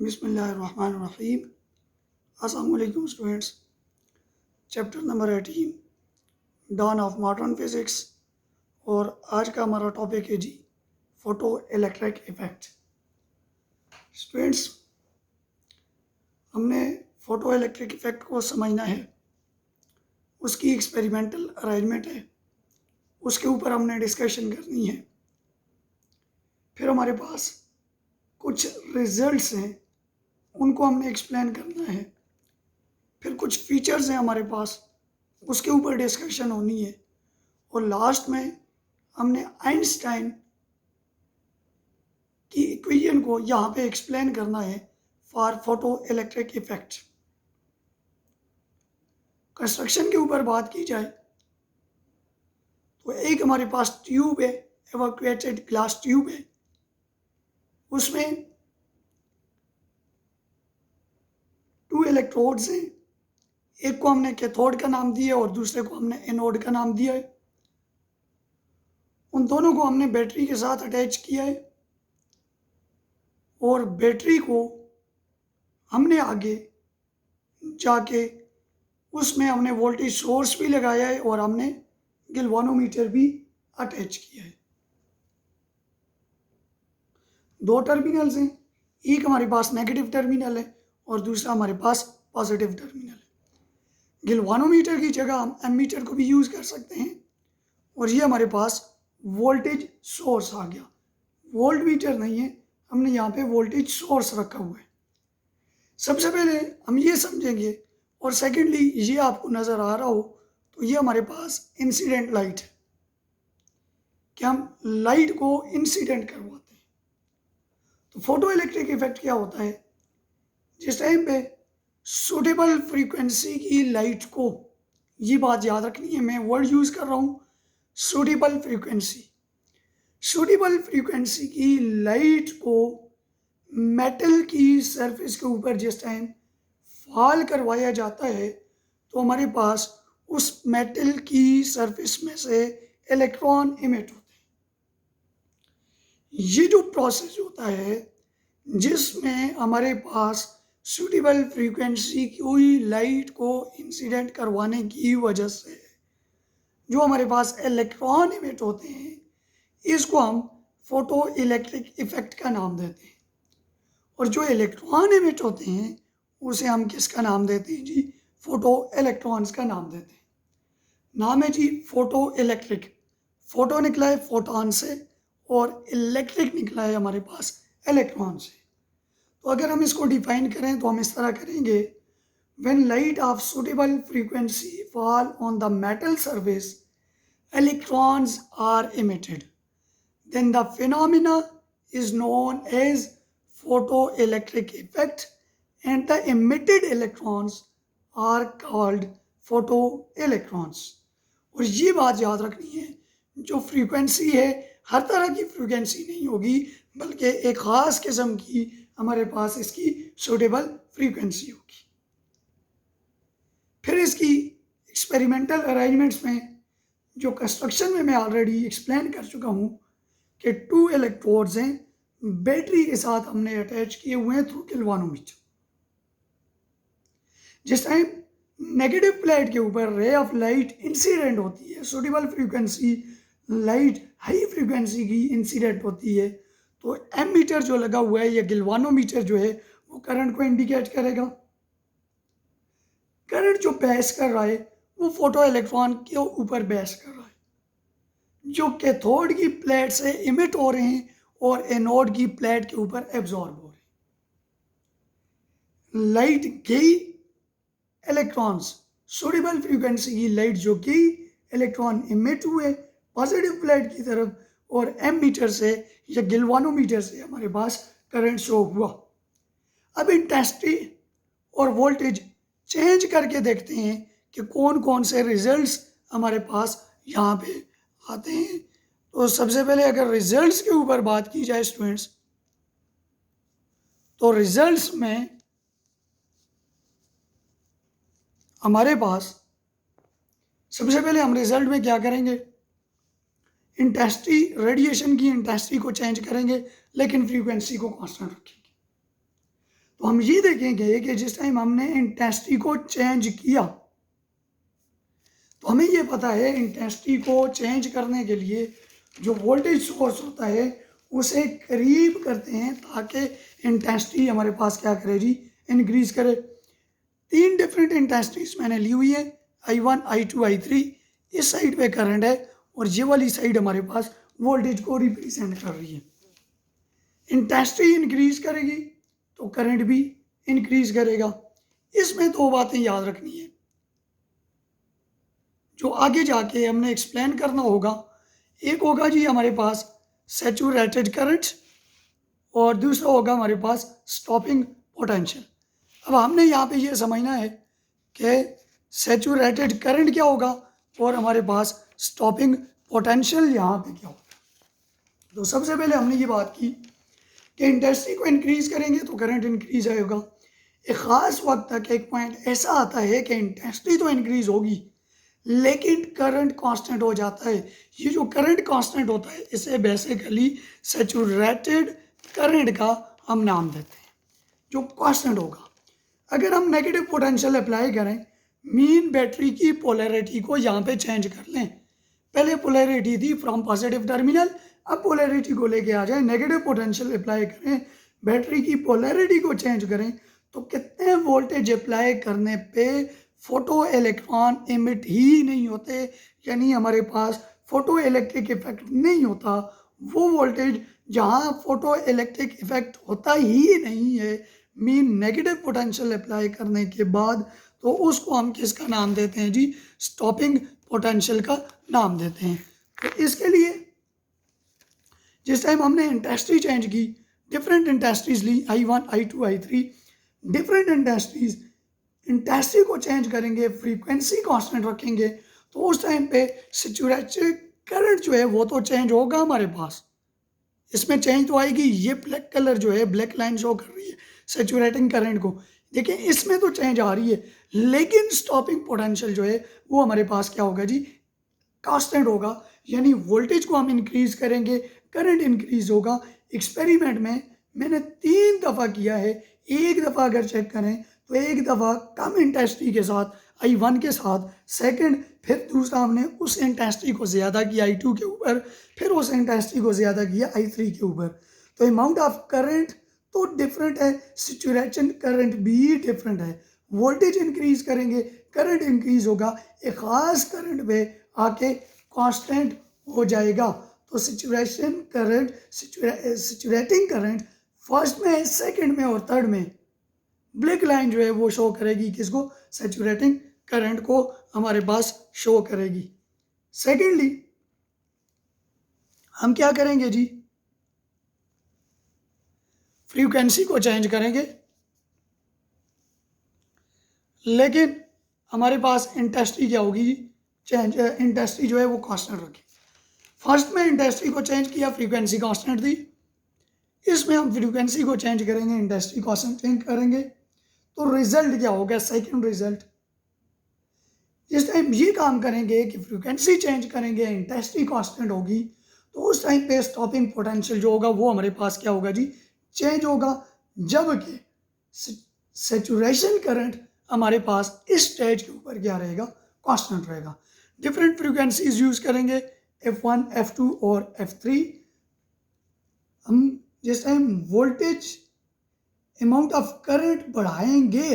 बिस्मिल्लाहिर्रहमानिर्रहीम। अस्सलाम वालेकुम students. Chapter number 18 dawn of modern physics और आज का हमारा टॉपिक है जी फ़ोटो इलेक्ट्रिक इफ़ेक्ट। स्टूडेंट्स, हमने फ़ोटो इलेक्ट्रिक इफ़ेक्ट को समझना है, उसकी एक्सपेरिमेंटल अरेंजमेंट है, उसके ऊपर हमने डिस्कशन करनी है। फिर हमारे पास कुछ रिजल्ट्स हैं, उनको हमने एक्सप्लेन करना है। फिर कुछ फीचर्स हैं हमारे पास, उसके ऊपर डिस्कशन होनी है। और लास्ट में हमने आइंस्टाइन की इक्वेशन को यहाँ पे एक्सप्लेन करना है for photo electric effect. Construction के ऊपर बात की जाए तो एक हमारे पास ट्यूब है, एवैक्यूएटेड ग्लास ट्यूब है। उसमें 2 इलेक्ट्रोड्स हैं, एक को हमने कैथोड का नाम दिया और दूसरे को हमने एनोड का नाम दिया है। उन दोनों को हमने बैटरी के साथ अटैच किया है और बैटरी को हमने आगे जाके उसमें हमने वोल्टेज सोर्स भी लगाया है और हमने गैल्वानोमीटर भी अटैच किया है। 2 टर्मिनल्स हैं, एक हमारे पास नेगेटिव टर्मिनल है और दूसरा हमारे पास पॉजिटिव टर्मिनल है। गैल्वानोमीटर की जगह हम एमीटर को भी यूज़ कर सकते हैं। और ये हमारे पास वोल्टेज सोर्स आ गया, वोल्ट मीटर नहीं है, हमने यहाँ पे वोल्टेज सोर्स रखा हुआ है। सबसे पहले हम ये समझेंगे, और सेकेंडली ये आपको नज़र आ रहा हो तो ये हमारे पास इंसिडेंट लाइट है कि हम लाइट को इंसिडेंट करवाते हैं। तो फोटो इलेक्ट्रिक इफेक्ट क्या होता है, जिस टाइम पे सूटेबल फ्रीक्वेंसी की लाइट को, ये बात याद रखनी है, मैं वर्ड यूज़ कर रहा हूँ सूटेबल फ्रीक्वेंसी। सूटेबल फ्रीक्वेंसी की लाइट को मेटल की सरफेस के ऊपर जिस टाइम फॉल करवाया जाता है तो हमारे पास उस मेटल की सरफेस में से इलेक्ट्रॉन इमिट होते हैं। ये जो प्रोसेस होता है जिसमें हमारे पास सूटेबल फ्रीक्वेंसी की लाइट को इंसिडेंट करवाने की वजह से जो हमारे पास इलेक्ट्रॉन इमिट होते हैं, इसको हम फोटो इलेक्ट्रिक इफेक्ट का नाम देते हैं। और जो इलेक्ट्रॉन इमिट होते हैं उसे हम किसका नाम देते हैं जी, फोटो इलेक्ट्रॉन्स का नाम देते हैं। नाम है जी फोटो इलेक्ट्रिक। फोटो निकला है फोटॉन से और इलेक्ट्रिक निकला है हमारे पास इलेक्ट्रॉन से। तो अगर हम इसको डिफाइन करें तो हम इस तरह करेंगे, when light of suitable frequency fall on the metal surface electrons are emitted, then the phenomena is known as photoelectric effect and the emitted electrons are called photoelectrons। और ये बात याद रखनी है, जो फ्रीक्वेंसी है हर तरह की फ्रीक्वेंसी नहीं होगी, बल्कि एक ख़ास किस्म की हमारे पास इसकी सूटेबल फ्रीक्वेंसी होगी। फिर इसकी एक्सपेरिमेंटल अरेंजमेंट्स में जो कंस्ट्रक्शन में मैं ऑलरेडी एक्सप्लेन कर चुका हूँ कि 2 इलेक्ट्रोड्स हैं, बैटरी के साथ हमने अटैच किए हुए हैं थ्रू गैल्वानोमीटर। जिस टाइम नेगेटिव प्लेट के ऊपर रे ऑफ लाइट इंसिडेंट होती है, suitable frequency light high frequency की इंसिडेंट होती है, तो एमीटर जो लगा हुआ है या गैल्वानोमीटर जो है वो करंट को इंडिकेट करेगा। करंट जो पास कर रहा है वो फोटो इलेक्ट्रॉन के ऊपर बेस कर रहा है, जो कैथोड की प्लेट से इमिट हो रहे हैं और एनोड की प्लेट के ऊपर एब्जॉर्ब हो रहे हैं। लाइट गई, इलेक्ट्रॉन्स सूटेबल फ्रीक्वेंसी की लाइट जो गई, इलेक्ट्रॉन इमिट हुए पॉजिटिव प्लेट की तरफ और एमीटर से या गैल्वानोमीटर से हमारे पास करंट शो हुआ। अब इंटेंसिटी और वोल्टेज चेंज करके देखते हैं कि कौन कौन से रिजल्ट्स हमारे पास यहाँ पे आते हैं। तो सबसे पहले अगर रिजल्ट्स के ऊपर बात की जाए स्टूडेंट्स, तो रिजल्ट्स में हमारे पास सबसे पहले हम रिजल्ट में क्या करेंगे, इंटेंसिटी, रेडिएशन की इंटेंसिटी को चेंज करेंगे लेकिन फ्रीक्वेंसी को कांस्टेंट रखेंगे। तो हम ये देखेंगे कि जिस टाइम हमने इंटेंसिटी को चेंज किया तो हमें ये पता है इंटेंसिटी को चेंज करने के लिए जो वोल्टेज सोर्स होता है उसे करीब करते हैं ताकि इंटेंसिटी हमारे पास क्या करे जी, इंक्रीज करे। 3 डिफरेंट इंटेंसिटीज मैंने ली हुई है, I1, I2, I3। इस साइड पे करंट है और ये वाली साइड हमारे पास वोल्टेज को रिप्रेजेंट कर रही है। इंटेंसिटी इंक्रीज करेगी तो करंट भी इंक्रीज करेगा। इसमें 2 बातें याद रखनी है जो आगे जाके हमने एक्सप्लेन करना होगा। एक होगा जी हमारे पास सैचुरेटेड करंट और दूसरा होगा हमारे पास स्टॉपिंग पोटेंशियल। अब हमने यहाँ पे ये समझना है कि सैचुरेटेड करंट क्या होगा और हमारे पास स्टॉपिंग पोटेंशियल यहाँ पे क्या होगा। तो सबसे पहले हमने ये बात की कि इंटेंसिटी को इंक्रीज करेंगे तो करंट इंक्रीज होगा। एक ख़ास वक्त तक एक पॉइंट ऐसा आता है कि इंटेंसिटी तो इंक्रीज होगी लेकिन करंट कांस्टेंट हो जाता है। ये जो करंट कांस्टेंट होता है इसे बेसिकली सैचुरेटेड करंट का हम नाम देते हैं, जो कांस्टेंट होगा। अगर हम नेगेटिव पोटेंशियल अप्लाई करें, मीन बैटरी की पोलैरिटी को यहाँ पे चेंज कर लें। पहले पोलैरिटी थी फ्रॉम पॉजिटिव टर्मिनल, अब पोलैरिटी को लेके आ जाए, नेगेटिव पोटेंशियल अप्लाई करें, बैटरी की पोलैरिटी को चेंज करें तो कितने वोल्टेज अप्लाई करने पे फोटो इलेक्ट्रॉन इमिट ही नहीं होते, यानी हमारे पास फोटो इलेक्ट्रिक इफेक्ट नहीं होता। वो वोल्टेज जहाँ फोटो इलेक्ट्रिक इफेक्ट होता ही नहीं है, मीन नेगेटिव पोटेंशियल अप्लाई करने के बाद, तो उसको हम किसका नाम देते हैं जी, स्टॉपिंग पोटेंशियल का नाम देते हैं। तो इसके लिए जिस टाइम हमने इंटेंसिटी चेंज की, डिफरेंट इंटेंसिटीज ली, I1, I2, I3, different intensities, intensity को चेंज करेंगे, फ्रीक्वेंसी कांस्टेंट रखेंगे, तो उस टाइम पे सैचुरेटेड करंट जो है वो तो चेंज होगा हमारे पास, इसमें चेंज तो आएगी। ये ब्लैक कलर जो है, ब्लैक लाइन शो कर रही है सैचुरेटिंग करंट को, देखिए इसमें तो चेंज आ रही है, लेकिन स्टॉपिंग पोटेंशियल जो है वो हमारे पास क्या होगा जी, कांस्टेंट होगा। यानी वोल्टेज को हम इंक्रीज करेंगे, करंट इंक्रीज होगा। एक्सपेरिमेंट में मैंने 3 दफ़ा किया है, एक दफ़ा अगर चेक करें तो एक दफ़ा कम इंटेंसिटी के साथ I1 के साथ, सेकंड फिर दूसरा हमने उस इंटेंसिटी को ज़्यादा किया I2 के ऊपर, फिर उस इंटेंसिटी को ज़्यादा किया I3 के ऊपर। तो अमाउंट ऑफ करंट तो डिफरेंट है, सिचुएशन करंट भी डिफरेंट है। वोल्टेज इंक्रीज करेंगे, करंट इंक्रीज होगा, एक ख़ास करंट पे आके कांस्टेंट हो जाएगा। तो situation current, situating current first में, सेकंड में और थर्ड में ब्लैक लाइन जो है वो शो करेगी किसको, सैचुरेटिंग करंट को हमारे पास शो करेगी। सेकेंडली हम क्या करेंगे जी, फ्रीक्वेंसी को चेंज करेंगे, लेकिन हमारे पास इंटेंसिटी क्या होगी जी, चेंज, इंटेंसिटी जो है वो कांस्टेंट रखें। फर्स्ट में इंटेंसिटी को चेंज किया, फ्रीक्वेंसी कांस्टेंट थी, इसमें हम फ्रीक्वेंसी को चेंज करेंगे, इंटेंसिटी कांस्टेंट चेंज करेंगे, तो रिजल्ट क्या होगा, सेकंड रिजल्ट। जिस टाइम ये काम करेंगे कि फ्रीक्वेंसी चेंज करेंगे, इंटेंसिटी कांस्टेंट होगी, तो उस टाइम पे स्टॉपिंग पोटेंशियल जो होगा वो हमारे पास क्या होगा जी, चेंज होगा। जबकि सैचुरेशन करंट हमारे पास इस स्टेज के ऊपर क्या रहेगा, कांस्टेंट रहेगा। डिफरेंट फ्रीक्वेंसीज यूज करेंगे, F1, F2 और F3। हम जिस time voltage amount of current बढ़ाएंगे,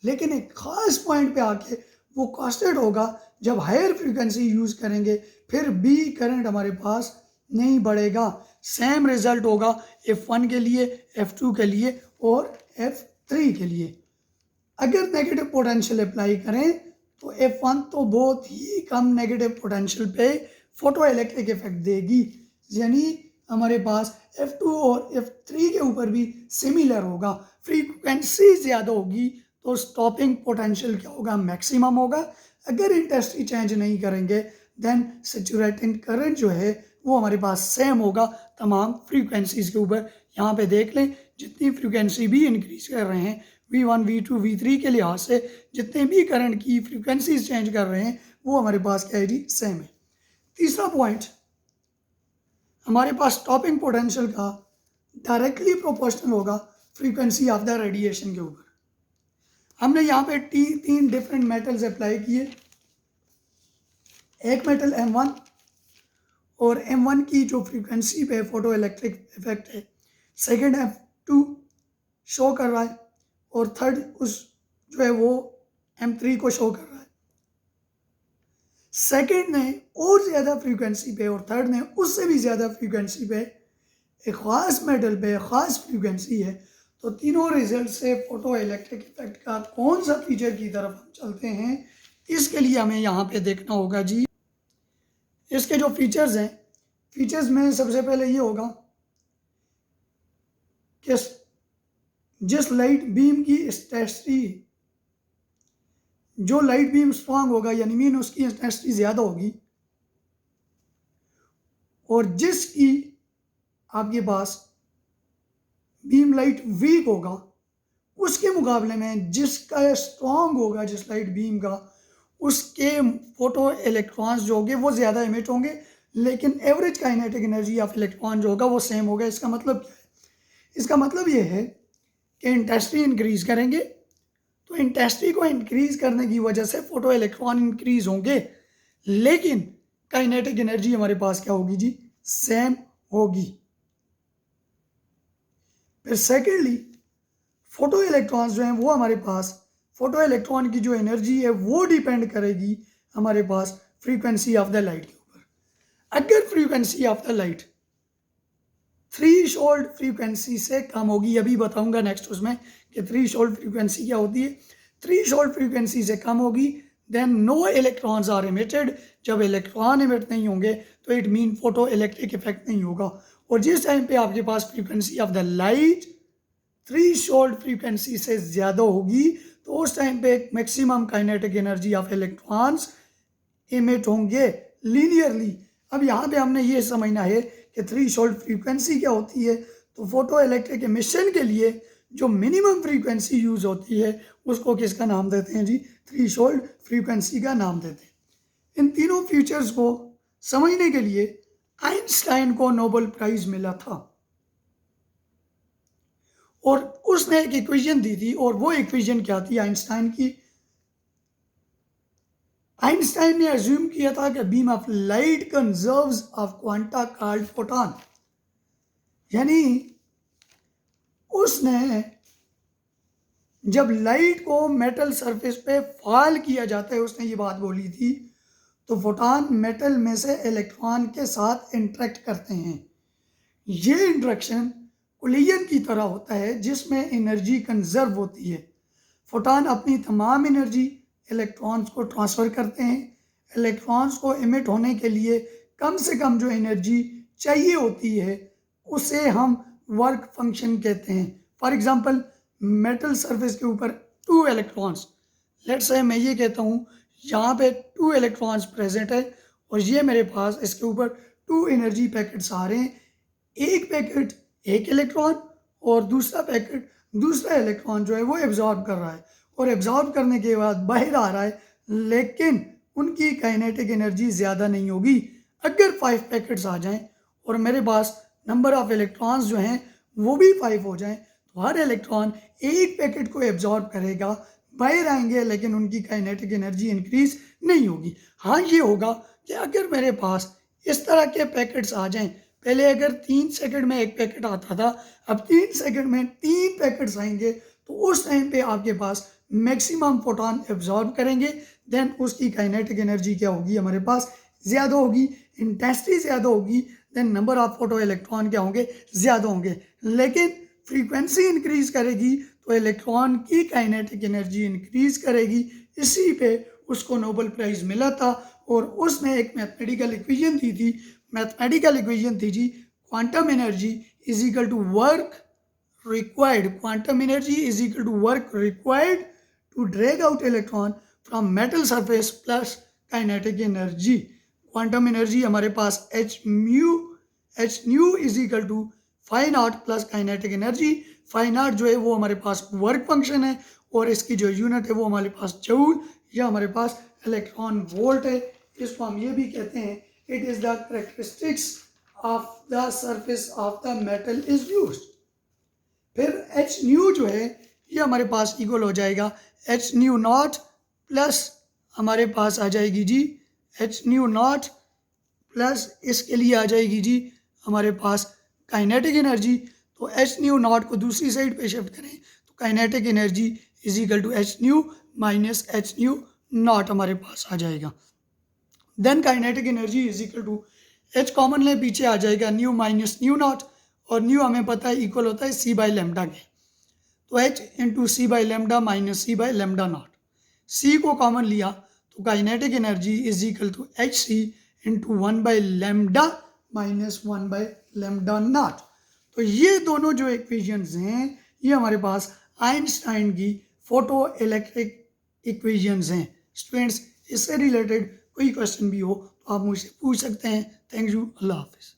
लेकिन एक खास पॉइंट पे आके वो कांस्टेंट होगा। जब हायर फ्रीक्वेंसी यूज करेंगे फिर भी करंट हमारे पास नहीं बढ़ेगा, सेम रिजल्ट होगा F1 के लिए, F2 के लिए और F3 के लिए। अगर नेगेटिव पोटेंशियल अप्लाई करें तो F1 तो बहुत ही कम नेगेटिव पोटेंशियल पे फोटो इलेक्ट्रिक इफेक्ट देगी, यानी हमारे पास F2 और F3 के ऊपर भी सिमिलर होगा। फ्रीक्वेंसी ज़्यादा होगी तो स्टॉपिंग पोटेंशियल क्या होगा, मैक्सिमम होगा। अगर इंटेंसिटी चेंज नहीं करेंगे देन सैचुरेटिंग करंट जो है वो हमारे पास सेम होगा तमाम फ्रीक्वेंसीज के ऊपर। यहाँ पे देख लें, जितनी फ्रीक्वेंसी भी इंक्रीज कर रहे हैं, V1, V2, V3 के लिहाज से जितने भी करंट की फ्रीक्वेंसीज चेंज कर रहे हैं वो हमारे पास क्या है जी, सेम है। तीसरा पॉइंट, हमारे पास स्टॉपिंग पोटेंशियल का डायरेक्टली प्रोपोर्शनल होगा फ्रीक्वेंसी ऑफ द रेडिएशन के ऊपर। हमने यहाँ पे तीन डिफरेंट मेटल्स अप्लाई किए। एक मेटल M1 और M1 की जो फ्रीक्वेंसी पे फोटो इलेक्ट्रिक इफेक्ट है, सेकेंड F2 शो कर रहा है और थर्ड उस जो है वो M3 को शो कर रहा है। सेकेंड ने और ज़्यादा फ्रीक्वेंसी पे और थर्ड ने उससे भी ज़्यादा फ्रीक्वेंसी पे एक ख़ास मेटल पे ख़ास फ्रीक्वेंसी है। तो तीनों रिजल्ट से फोटो इलेक्ट्रिक इफेक्ट का कौन सा फीचर की तरफ हम चलते हैं, इसके लिए हमें यहाँ पे देखना होगा जी। इसके जो फीचर्स हैं, फीचर्स में सबसे पहले ये होगा कि जिस लाइट बीम की इंटेंसिटी, जो लाइट बीम स्ट्रांग होगा यानी मीन उसकी इंटेंसिटी ज़्यादा होगी, और जिसकी आपके पास बीम लाइट वीक होगा उसके मुकाबले में जिसका स्ट्रांग होगा, जिस लाइट बीम का, उसके फोटो इलेक्ट्रॉन्स जो होंगे वो ज़्यादा इमिट होंगे, लेकिन average kinetic energy of electron जो होगा वो सेम होगा। इसका मतलब क्या है? इसका मतलब ये है कि इंटेंसिटी इंक्रीज करेंगे तो इंटेंसिटी को इंक्रीज करने की वजह से फोटो इलेक्ट्रॉन इंक्रीज होंगे, लेकिन काइनेटिक एनर्जी हमारे पास क्या होगी जी? सेम होगी। फिर सेकेंडली फोटो इलेक्ट्रॉन्स जो हैं वो हमारे पास, फोटो इलेक्ट्रॉन की जो एनर्जी है वो डिपेंड करेगी हमारे पास फ्रीक्वेंसी ऑफ द लाइट के ऊपर। अगर frequency of the light threshold frequency से कम होगी, अभी बताऊंगा नेक्स्ट उसमें कि थ्रीशोल्ड फ्रीक्वेंसी क्या होती है। थ्रीशोल्ड फ्रीक्वेंसी से कम होगी then no electrons are emitted. जब इलेक्ट्रॉन इमिट नहीं होंगे तो it mean photo electric effect नहीं होगा। और जिस टाइम पे आपके पास frequency of the light threshold frequency से ज़्यादा होगी तो उस टाइम पे maximum kinetic energy of electrons emit होंगे लीनियरली। अब यहाँ पे हमने ये समझना है कि थ्रीशोल्ड फ्रीक्वेंसी क्या होती है। तो फोटो इलेक्ट्रिक एमिशन के लिए जो मिनिमम फ्रीक्वेंसी यूज़ होती है उसको किसका नाम देते हैं जी? थ्रीशोल्ड फ्रीक्वेंसी का नाम देते हैं। इन तीनों फीचर्स को समझने के लिए आइंस्टाइन को नोबेल प्राइज मिला था और उसने एक इक्वेशन दी थी, और वो इक्वेशन क्या थी आइंस्टाइन की? आइंस्टाइन ने अज्यूम किया था कि beam of light conserves of quanta called photon, यानी उसने जब लाइट को मेटल सरफेस पे फॉल किया जाता है, उसने ये बात बोली थी, तो फोटॉन मेटल में से इलेक्ट्रॉन के साथ इंटरेक्ट करते हैं। ये इंटरेक्शन कोलिजन की तरह होता है जिसमें एनर्जी कंजर्व होती है। फोटॉन अपनी तमाम एनर्जी इलेक्ट्रॉन्स को ट्रांसफ़र करते हैं। इलेक्ट्रॉन्स को इमिट होने के लिए कम से कम जो एनर्जी चाहिए होती है उसे हम वर्क फंक्शन कहते हैं। फॉर एग्जांपल मेटल सरफेस के ऊपर 2 इलेक्ट्रॉन्स, लेट्स से मैं ये कहता हूँ यहाँ पे 2 इलेक्ट्रॉन्स प्रेजेंट है और ये मेरे पास इसके ऊपर 2 एनर्जी पैकेट्स आ रहे हैं। एक पैकेट एक इलेक्ट्रॉन और दूसरा पैकेट दूसरा इलेक्ट्रॉन जो है वो एब्जॉर्ब कर रहा है, और एब्जॉर्ब करने के बाद बाहर आ रहा है, लेकिन उनकी काइनेटिक एनर्जी ज़्यादा नहीं होगी। अगर 5 पैकेट्स आ जाएं और मेरे पास नंबर ऑफ इलेक्ट्रॉन्स जो हैं वो भी 5 हो जाएं तो हर इलेक्ट्रॉन एक पैकेट को एब्जॉर्ब करेगा, बाहर आएंगे, लेकिन उनकी काइनेटिक एनर्जी इंक्रीज नहीं होगी। हाँ, ये होगा कि अगर मेरे पास इस तरह के पैकेट्स आ जाएं, पहले अगर 3 सेकंड में एक पैकेट आता था, अब 3 सेकंड में 3 पैकेट्स आएंगे, तो उस टाइम पे आपके पास मैक्सिमम फोटॉन एब्जॉर्ब करेंगे, देन उसकी काइनेटिक एनर्जी क्या होगी? हमारे पास ज़्यादा होगी, इंटेंसिटी ज़्यादा होगी, then number of photo electron क्या होंगे? ज़्यादा होंगे। लेकिन फ्रीक्वेंसी इंक्रीज करेगी तो इलेक्ट्रॉन की काइनेटिक एनर्जी इंक्रीज करेगी। इसी पे उसको नोबेल प्राइज़ मिला था और उसने एक मैथमेटिकल इक्वेशन दी थी। मैथमेटिकल इक्वेशन थी जी, quantum energy is equal to work required, quantum energy is equal to work required to drag out electron from metal surface plus kinetic energy. Quantum energy हमारे पास h nu is equal to phi naught plus kinetic energy. phi naught जो है वो हमारे पास work function है और इसकी जो unit है वो हमारे पास जूल या हमारे पास इलेक्ट्रॉन वोल्ट है। इसको हम ये भी कहते हैं it is the characteristics of the surface of the metal is used. फिर एच न्यू जो है ये हमारे पास इक्वल हो जाएगा एच न्यू नॉट प्लस हमारे पास आ जाएगी जी एच न्यू नॉट प्लस इसके लिए आ जाएगी जी हमारे पास काइनेटिक एनर्जी। तो एच न्यू नॉट को दूसरी साइड पे शिफ्ट करें तो kinetic energy is equal to h nu minus h nu nought हमारे पास आ जाएगा। Then kinetic energy is equal to h common ले पीछे आ जाएगा न्यू माइनस न्यू नॉट और न्यू हमें पता है इक्वल होता है सी बाई लेमडा के। तो H into C by lambda minus C by lambda naught. C को कॉमन लिया तो kinetic energy is equal to H C into 1/λ minus 1/λ naught. तो ये दोनों जो इक्वेशंस हैं ये हमारे पास आइंस्टाइन की फोटो इलेक्ट्रिक इक्वेशंस हैं। स्टूडेंट्स इससे रिलेटेड कोई क्वेश्चन भी हो तो आप मुझसे पूछ सकते हैं। थैंक यू, अल्लाह हाफिज़।